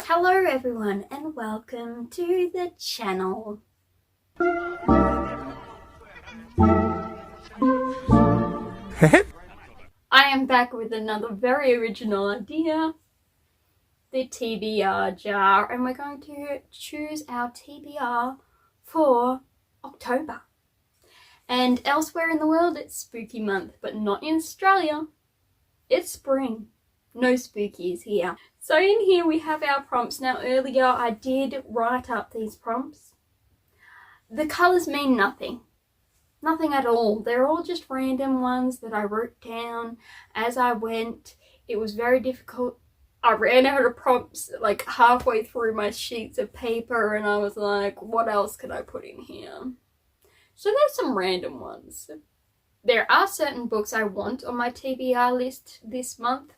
Hello everyone and welcome to the channel. I am back with another very original idea, the TBR jar, and we're going to choose our TBR for October. And elsewhere in the world it's spooky month, but not in Australia. It's spring. No spookies here. So in here we have our prompts. Now earlier I did write up these prompts. The colours mean nothing. Nothing at all. They're all just random ones that I wrote down as I went. It was very difficult. I ran out of prompts like halfway through my sheets of paper and I was like, what else could I put in here? So there's some random ones. There are certain books I want on my TBR list this month,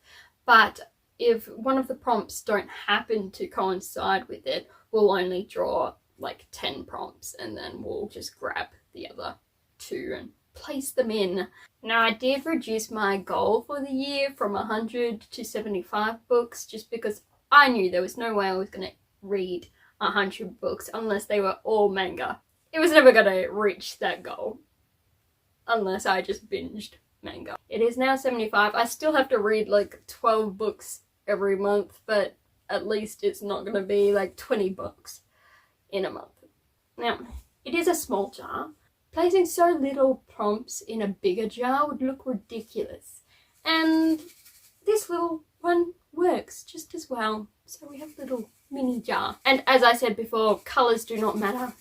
but if one of the prompts don't happen to coincide with it, we'll only draw like 10 prompts and then we'll just grab the other 2 and place them in. Now I did reduce my goal for the year from 100 to 75 books just because I knew there was no way I was going to read 100 books unless they were all manga. It was never going to reach that goal unless I just binged manga. It is now 75. I still have to read like 12 books every month, but at least it's not going to be like 20 books in a month. Now, it is a small jar. Placing so little prompts in a bigger jar would look ridiculous. And this little one works just as well. So we have a little mini jar. And as I said before, colours do not matter.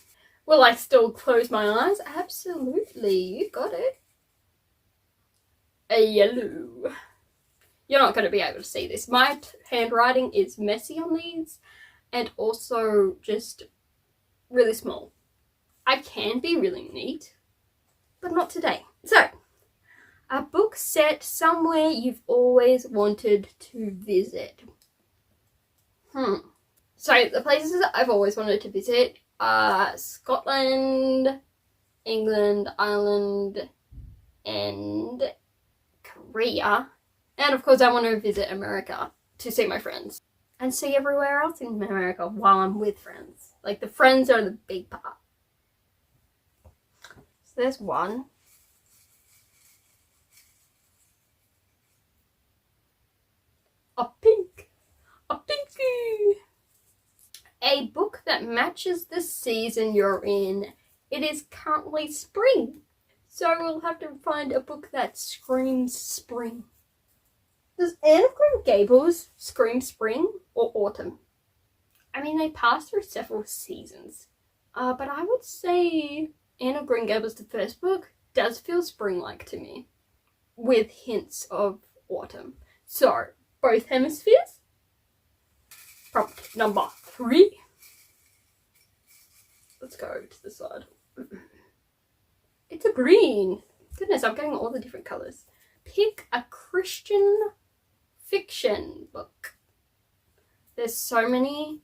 Will I still close my eyes? Absolutely, you got it. A yellow. You're not going to be able to see this. My handwriting is messy on these and also just really small. I can be really neat, but not today. So, a book set somewhere you've always wanted to visit. So, the places that I've always wanted to visit are Scotland, England, Ireland, and Korea. And of course I want to visit America to see my friends. And see everywhere else in America while I'm with friends. Like the friends are the big part. So there's one. A pink. A pinky. A book that matches the season you're in. It is currently spring. So we'll have to find a book that screams spring. Does Anne of Green Gables scream spring or autumn? I mean, they pass through several seasons. But I would say Anne of Green Gables, the first book, does feel spring-like to me. With hints of autumn. So, both hemispheres. Prompt number 3. Let's go to the side. It's a green. Goodness, I'm getting all the different colours. Pick a Christian fiction book. There's so many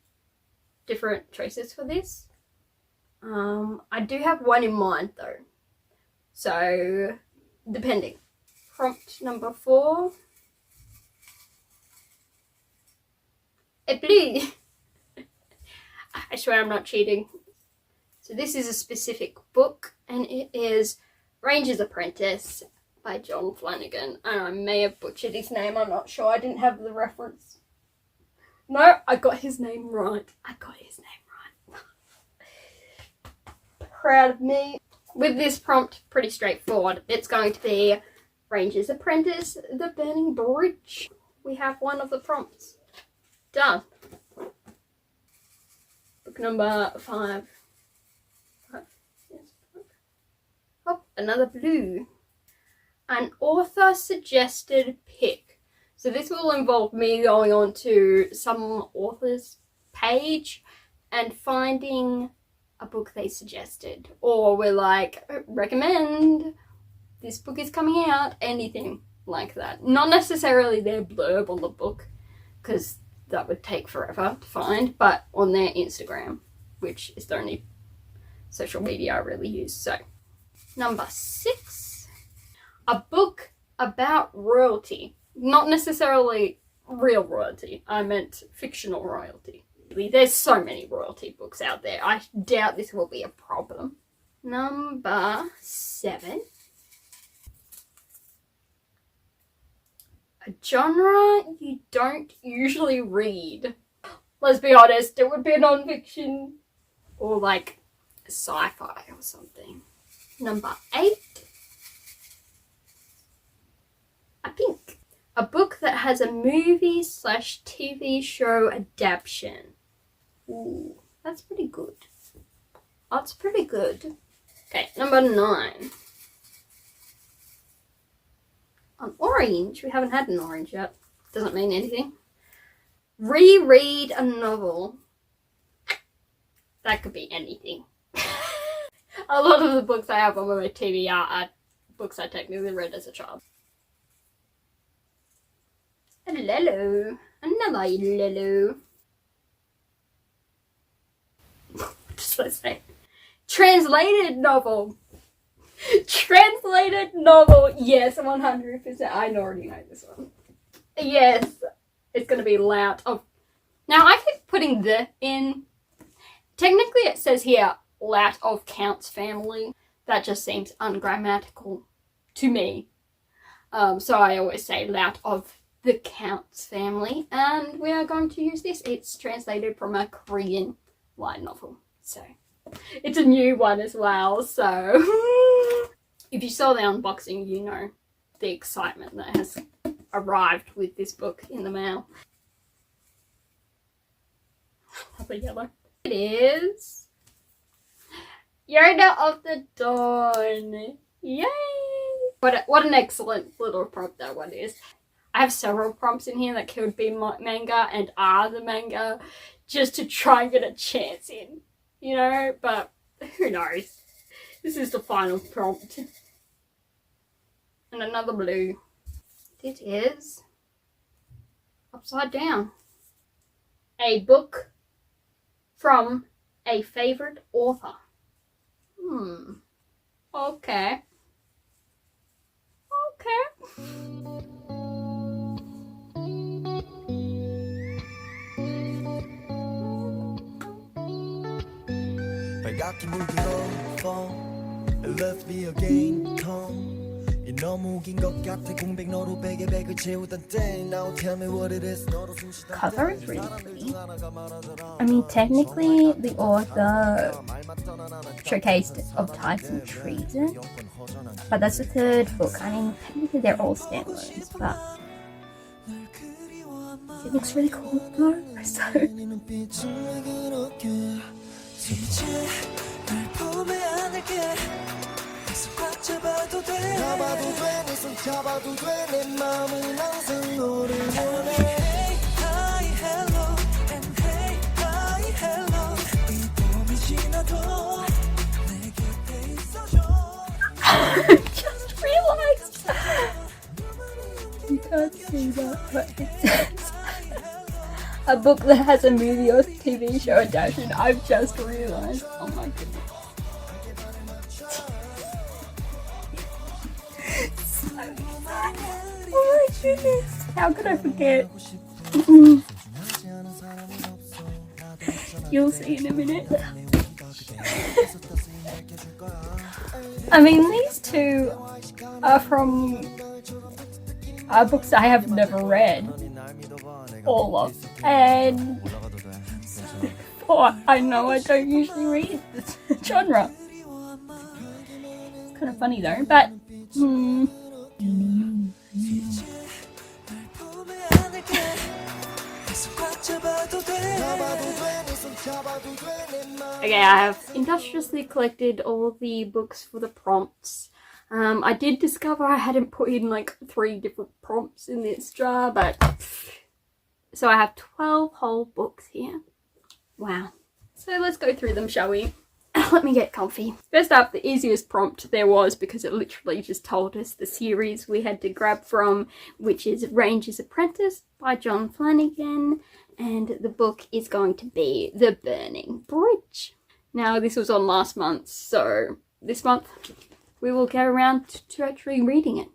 different choices for this. I do have one in mind though. So, depending. Prompt number 4. A blue. I swear I'm not cheating. So this is a specific book and it is Ranger's Apprentice by John Flanagan. And I may have butchered his name, I'm not sure. I didn't have the reference. No, I got his name right. I got his name right. Proud of me. With this prompt, pretty straightforward. It's going to be Ranger's Apprentice, The Burning Bridge. We have one of the prompts. Done. Book number 5. Oh, another blue. An author suggested pick. So this will involve me going on to some author's page and finding a book they suggested. Or we're like, recommend, this book is coming out, anything like that. Not necessarily their blurb on the book, because that would take forever to find, but on their Instagram, which is the only social media I really use. So, number 6. A book about royalty. Not necessarily real royalty. I meant fictional royalty. There's so many royalty books out there. I doubt this will be a problem. Number 7. A genre you don't usually read. Let's be honest, it would be a non-fiction or like sci-fi or something. Number 8. A Pink. A book that has a movie/TV show adaptation. Ooh, that's pretty good. That's pretty good. Okay, number 9. An orange. We haven't had an orange yet. Doesn't mean anything. Reread a novel. That could be anything. A lot of the books I have on my TBR are books I technically read as a child. Hello. Another hello. What does that say? Translated novel. Translated novel. Yes, 100%. I already know this one. Yes. It's going to be Lout of... Now, I keep putting the in. Technically, it says here, Lout of Count's family. That just seems ungrammatical to me. So I always say Lout of the Count's family. And we are going to use this. It's translated from a Korean light novel. So, it's a new one as well. So, if you saw the unboxing, you know the excitement that has arrived with this book in the mail. Another yellow. It is Rodda of the Dawn. Yay! What an excellent little prompt that one is. I have several prompts in here that could be manga and are the manga just to try and get a chance in, you know, but who knows. This is the final prompt. And another blue. It is Upside Down. A book from a favourite author. Okay. Let's be again, come. 이 너무 긴 것 같아 공백 너로 베개 백을 채우던 때 Now tell me what it is 너로 숨쉬다 Cover is really pretty. I mean, technically, the author showcased of Tides and Treason, but that's the 3rd book. I mean, technically they're all standalones, but it looks really cool though. So 잡아도 돼 내 손 잡아도 돼 내 마음은 항상 너를 원해 Hey hi hello and hey hi hello 이 봄이 지나도 내 곁에 있어줘 just realized you can't see that, but it says a book that has a movie or TV show adaptation. I've just realized. Oh my goodness. Oh my goodness, how could I forget? You'll see in a minute. I mean, these two are from books I have never read, all of, and I know I don't usually read this genre. It's kind of funny though, but Okay, I have industriously collected all the books for the prompts. I did discover I hadn't put in like 3 different prompts in this jar, but so I have 12 whole books here. Wow. So let's go through them, shall we? Let me get comfy. First up, the easiest prompt there was, because it literally just told us the series we had to grab from, which is Ranger's Apprentice by John Flanagan, and the book is going to be The Burning Bridge. Now, this was on last month, so this month we will get around to actually reading it.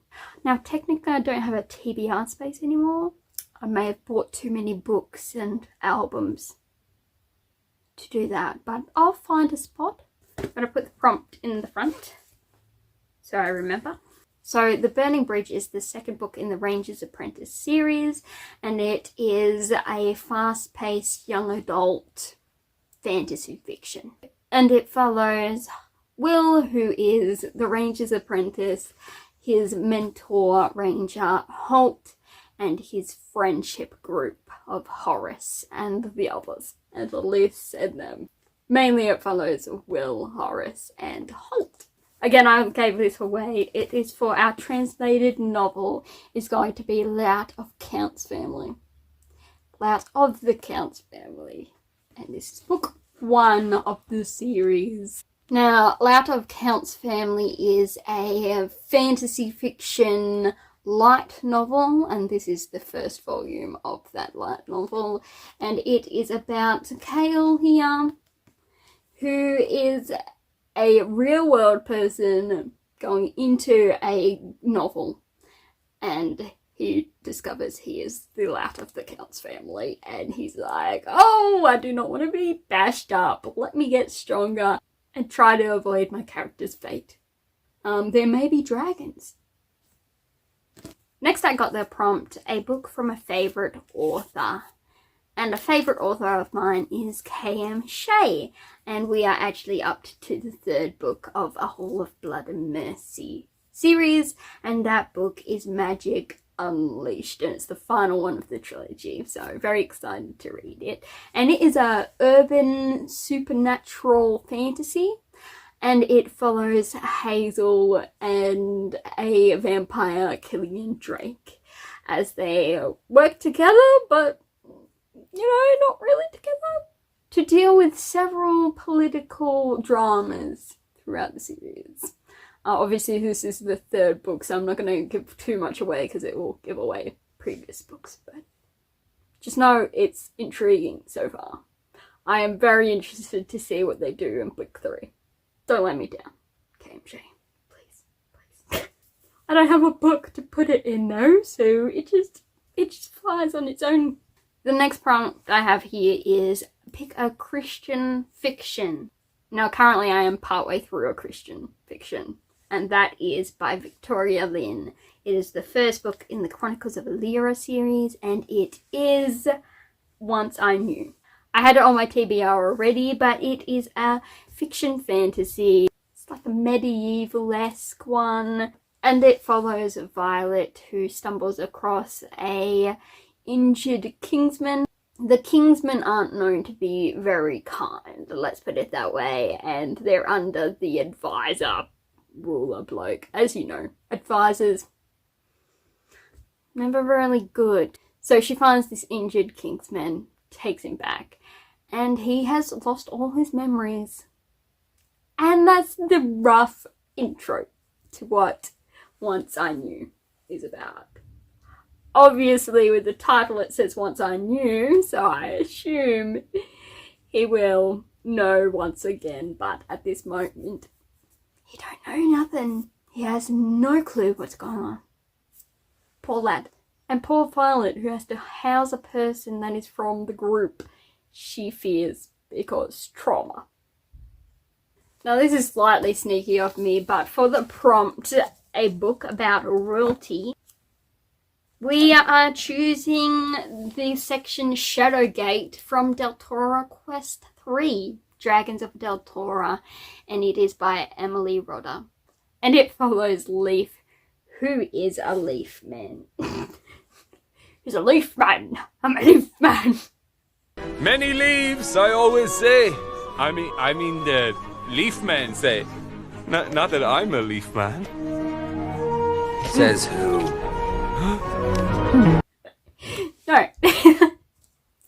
Now, technically I don't have a TBR space anymore. I may have bought too many books and albums to do that, but I'll find a spot. I'm going to put the prompt in the front so I remember. So The Burning Bridge is the second book in the Ranger's Apprentice series, and it is a fast-paced young adult fantasy fiction. And it follows Will, who is the Ranger's apprentice, his mentor Ranger Holt, and his friendship group of Horace and the others, and the lists in them. Mainly it follows Will, Horace, and Holt. Again, I gave this away. It is for our translated novel is going to be Lout of Count's Family. Lout of the Count's Family. And this is book 1 of the series. Now, Lout of Count's Family is a fantasy fiction light novel, and this is the first volume of that light novel. And it is about Kale here, who is a real world person going into a novel, and he discovers he is the Lout of the Count's family, and he's like, oh, I do not want to be bashed up, let me get stronger and try to avoid my character's fate. There may be dragons. Next I got the prompt, a book from a favourite author. And a favourite author of mine is K.M. Shea, and we are actually up to the third book of A Hall of Blood and Mercy series, and that book is Magic Unleashed, and it's the final one of the trilogy, so very excited to read it. And it is a urban supernatural fantasy, and it follows Hazel and a vampire, Killian Drake, as they work together, but you know, not really together, to deal with several political dramas throughout the series. Obviously, this is the third book, so I'm not going to give too much away because it will give away previous books, but just know it's intriguing so far. I am very interested to see what they do in book 3. Don't let me down, KMJ, please. I don't have a book to put it in though, so it just flies on its own. The next prompt I have here is pick a Christian fiction. Now currently I am partway through a Christian fiction, and that is by Victoria Lynn. It is the first book in the Chronicles of Lyra series, and it is Once I Knew. I had it on my TBR already, but it is a fiction fantasy. It's like a medieval-esque one, and it follows Violet, who stumbles across a injured kingsman. The kingsmen aren't known to be very kind, let's put it that way, and they're under the advisor ruler bloke. As you know, advisors never really good. So she finds this injured kingsman, takes him back, and he has lost all his memories. And that's the rough intro to what Once I Knew is about. Obviously, with the title it says Once I Knew, so I assume he will know once again, but at this moment, he don't know nothing. He has no clue what's going on. Poor lad. And poor Violet, who has to house a person that is from the group she fears because trauma. Now this is slightly sneaky of me, but for the prompt, a book about royalty, we are choosing the section Shadowgate from Deltora Quest 3, Dragons of Deltora, and it is by Emily Rodda. And it follows Leaf, who is a leaf man. He's a leaf man. I'm a leaf man. Many leaves, I always say. I mean the leaf men say. Not that I'm a leaf man. Says who? No.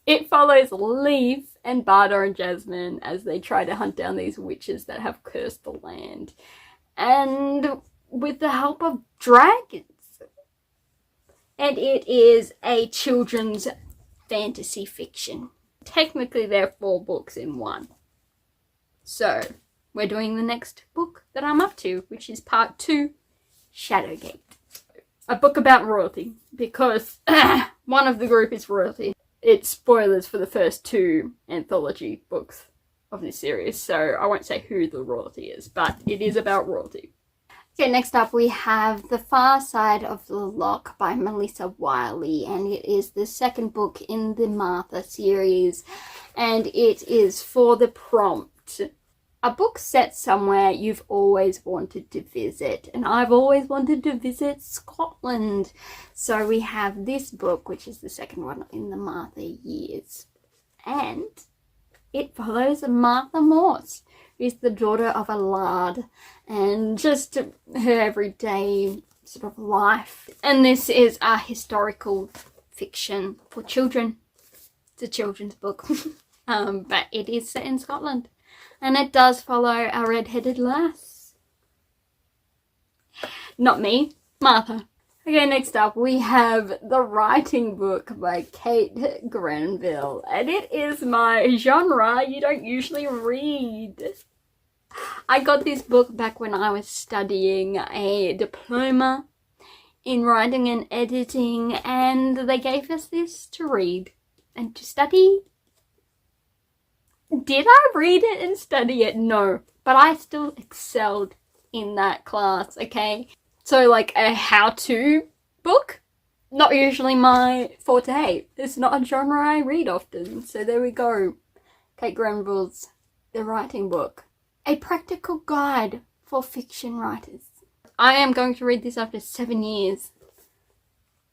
It follows Leaf and Barda and Jasmine as they try to hunt down these witches that have cursed the land. And with the help of dragons. And it is a children's fantasy fiction. Technically there are 4 books in one. So, we're doing the next book that I'm up to, which is part 2, Shadowgate. A book about royalty, because one of the group is royalty. It's spoilers for the first 2 anthology books of this series, so I won't say who the royalty is, but it is about royalty. Okay, next up we have The Far Side of the Loch by Melissa Wiley, and it is the second book in the Martha series, and it is for the prompt. A book set somewhere you've always wanted to visit, and I've always wanted to visit Scotland. So we have this book, which is the second one in the Martha years, and it follows Martha Morse, who's the daughter of a laird, and just her everyday sort of life. And this is a historical fiction for children. It's a children's book, but it is set in Scotland. And it does follow a red-headed lass. Not me, Martha. Okay, next up we have The Writing Book by Kate Grenville. And it is my genre you don't usually read. I got this book back when I was studying a diploma in writing and editing, and they gave us this to read and to study. Did I read it and study it? No, but I still excelled in that class, okay? So like a how-to book, not usually my forte. It's not a genre I read often, so there we go. Kate Grenville's The Writing Book. A practical guide for fiction writers. I am going to read this after 7 years.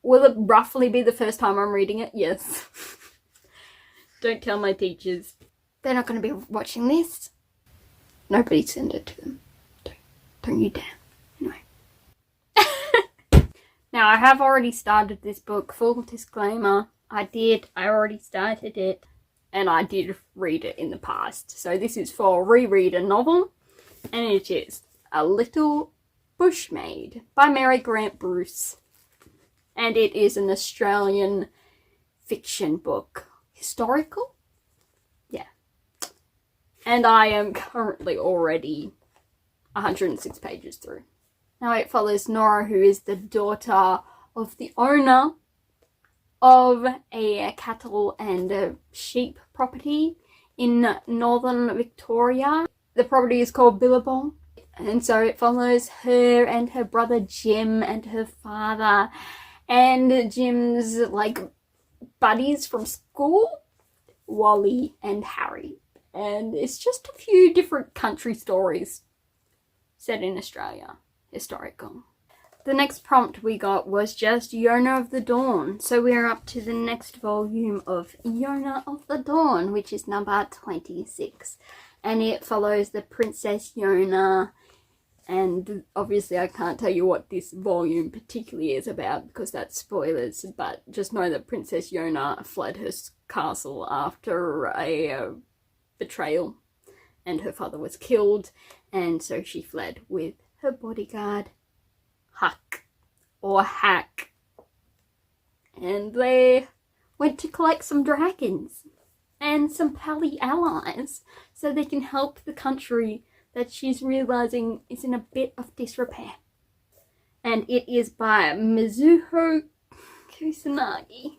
Will it roughly be the first time I'm reading it? Yes. Don't tell my teachers. They're not going to be watching this. Nobody send it to them. Don't you dare. Anyway. Now, I have already started this book. Full disclaimer. I already started it. And I did read it in the past. So this is for reread a novel. And it is A Little Bushmaid by Mary Grant Bruce. And it is an Australian fiction book. Historical? And I am currently already 106 pages through. Now it follows Nora, who is the daughter of the owner of a cattle and a sheep property in northern Victoria. The property is called Billabong. And so it follows her and her brother Jim and her father and Jim's like buddies from school, Wally and Harry. And it's just a few different country stories set in Australia, historical. The next prompt we got was just Yona of the Dawn. So we're up to the next volume of Yona of the Dawn, which is number 26. And it follows the Princess Yona. And obviously I can't tell you what this volume particularly is about because that's spoilers. But just know that Princess Yona fled her castle after a betrayal, and her father was killed, and so she fled with her bodyguard Hack, and they went to collect some dragons and some pally allies so they can help the country that she's realizing is in a bit of disrepair. And it is by Mizuho Kusanagi.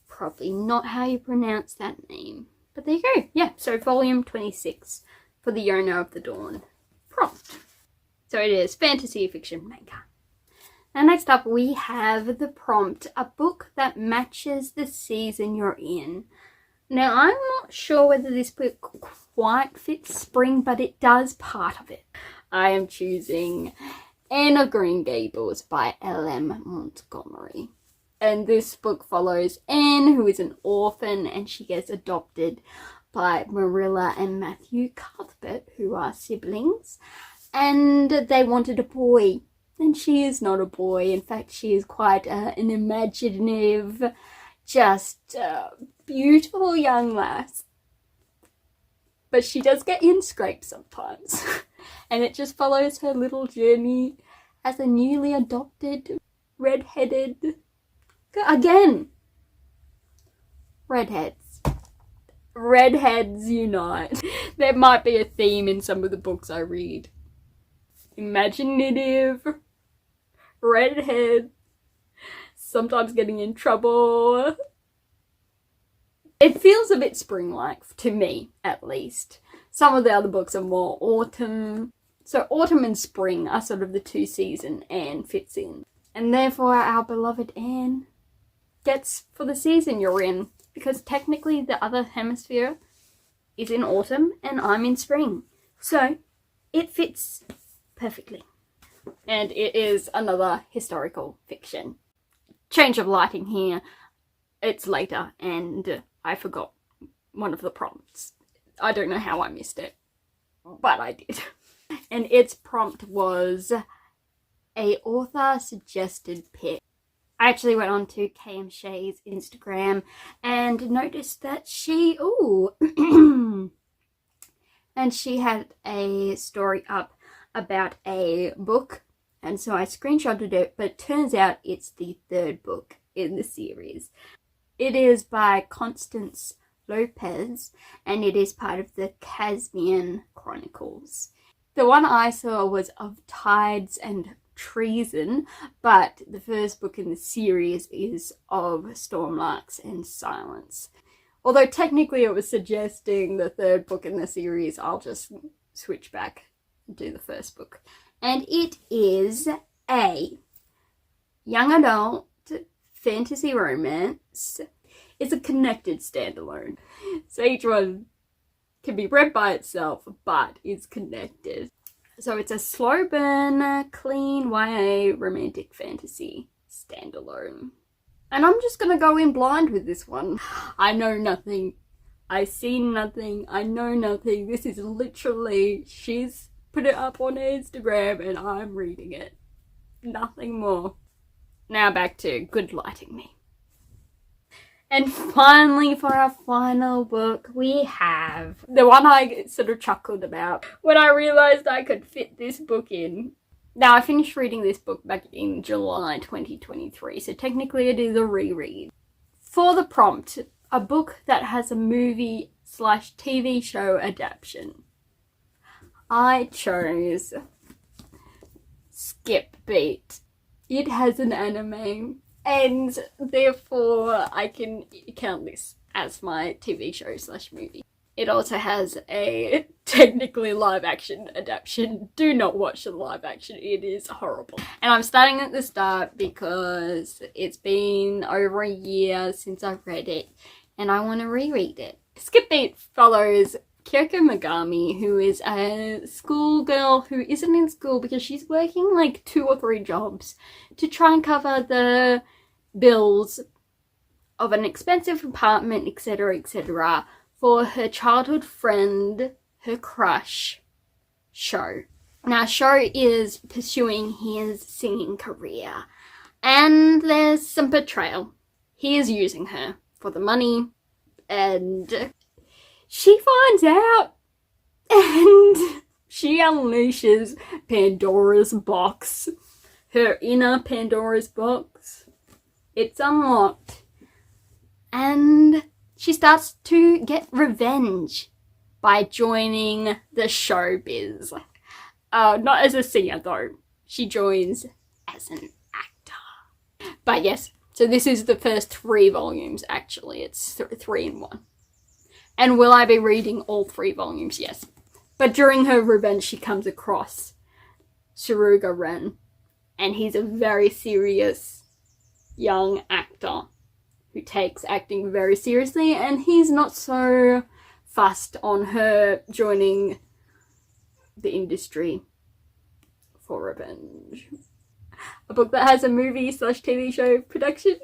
Probably not how you pronounce that name. But there you go. Yeah, so volume 26 for the Yona of the Dawn prompt. So it is fantasy fiction manga. And next up we have the prompt, a book that matches the season you're in. Now I'm not sure whether this book quite fits spring, but it does part of it. I am choosing Anne of Green Gables by L.M. Montgomery. And this book follows Anne, who is an orphan, and she gets adopted by Marilla and Matthew Cuthbert, who are siblings. And they wanted a boy, and she is not a boy. In fact, she is quite an imaginative, just beautiful young lass. But she does get in scrapes sometimes. And it just follows her little journey as a newly adopted, red-headed... Again, redheads. Redheads unite. There might be a theme in some of the books I read. Imaginative, redhead, sometimes getting in trouble. It feels a bit spring-like, to me, at least. Some of the other books are more autumn. So autumn and spring are sort of the two seasons Anne fits in. And therefore our beloved Anne gets for the season you're in. Because technically the other hemisphere is in autumn and I'm in spring. So it fits perfectly. And it is another historical fiction. Change of lighting here. It's later and I forgot one of the prompts. I don't know how I missed it, but I did. And its prompt was a author suggested pick. I actually went on to KM Shea's Instagram and noticed that she and she had a story up about a book, and so I screenshotted it, but it turns out it's the third book in the series. It is by Constance Lopez and it is part of the Casmian Chronicles. The one I saw was Of Tides and Treason, but the first book in the series is of Stormlarks and Silence. Although technically it was suggesting the third book in the series, I'll just switch back and do the first book. And it is a young adult fantasy romance. It's a connected standalone. So each one can be read by itself, but is connected. So it's a slow burn, clean YA romantic fantasy standalone. And I'm just gonna go in blind with this one. I know nothing. I've seen nothing. I know nothing. This is literally, she's put it up on Instagram and I'm reading it. Nothing more. Now back to good lighting me. And finally, for our final book, we have the one I sort of chuckled about when I realised I could fit this book in. Now, I finished reading this book back in July 2023, so technically it is a reread. For the prompt, a book that has a movie/TV show adaptation. I chose Skip Beat. It has an anime, and therefore I can count this as my TV show/movie. It also has a technically live action adaptation. Do not watch the live action, it is horrible. And I'm starting at the start because it's been over a year since I've read it and I want to reread it. Skip Beat follows Kyoko Megami, who is a schoolgirl who isn't in school because she's working like 2 or 3 jobs to try and cover the bills of an expensive apartment, etc., etc., for her childhood friend, her crush, Shea. Now, Shea is pursuing his singing career, and there's some betrayal. He is using her for the money, and she finds out, and she unleashes Pandora's box. Her inner Pandora's box. It's unlocked. And she starts to get revenge by joining the showbiz. Not as a singer though. She joins as an actor. But yes, so this is the first 3 volumes actually. It's 3 in 1. And will I be reading all 3 volumes? Yes. But during her revenge, she comes across Suruga Ren. And he's a very serious young actor who takes acting very seriously. And he's not so fussed on her joining the industry for revenge. A book that has a movie/TV show production.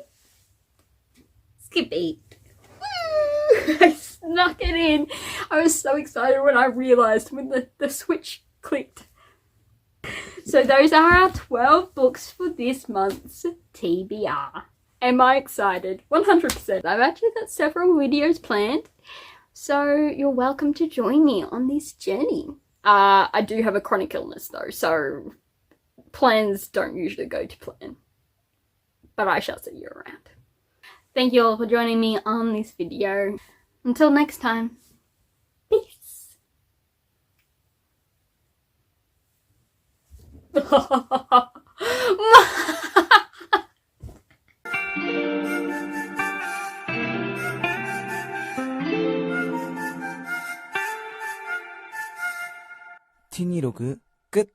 Skip Beat. Woo! I snuck it in. I was so excited when I realised when the switch clicked. So those are our 12 books for this month's TBR. Am I excited? 100%. I've actually got several videos planned, so you're welcome to join me on this journey. I do have a chronic illness though, so plans don't usually go to plan. But I shall see you around. Thank you all for joining me on this video. Until next time, peace. 티니로그 끝.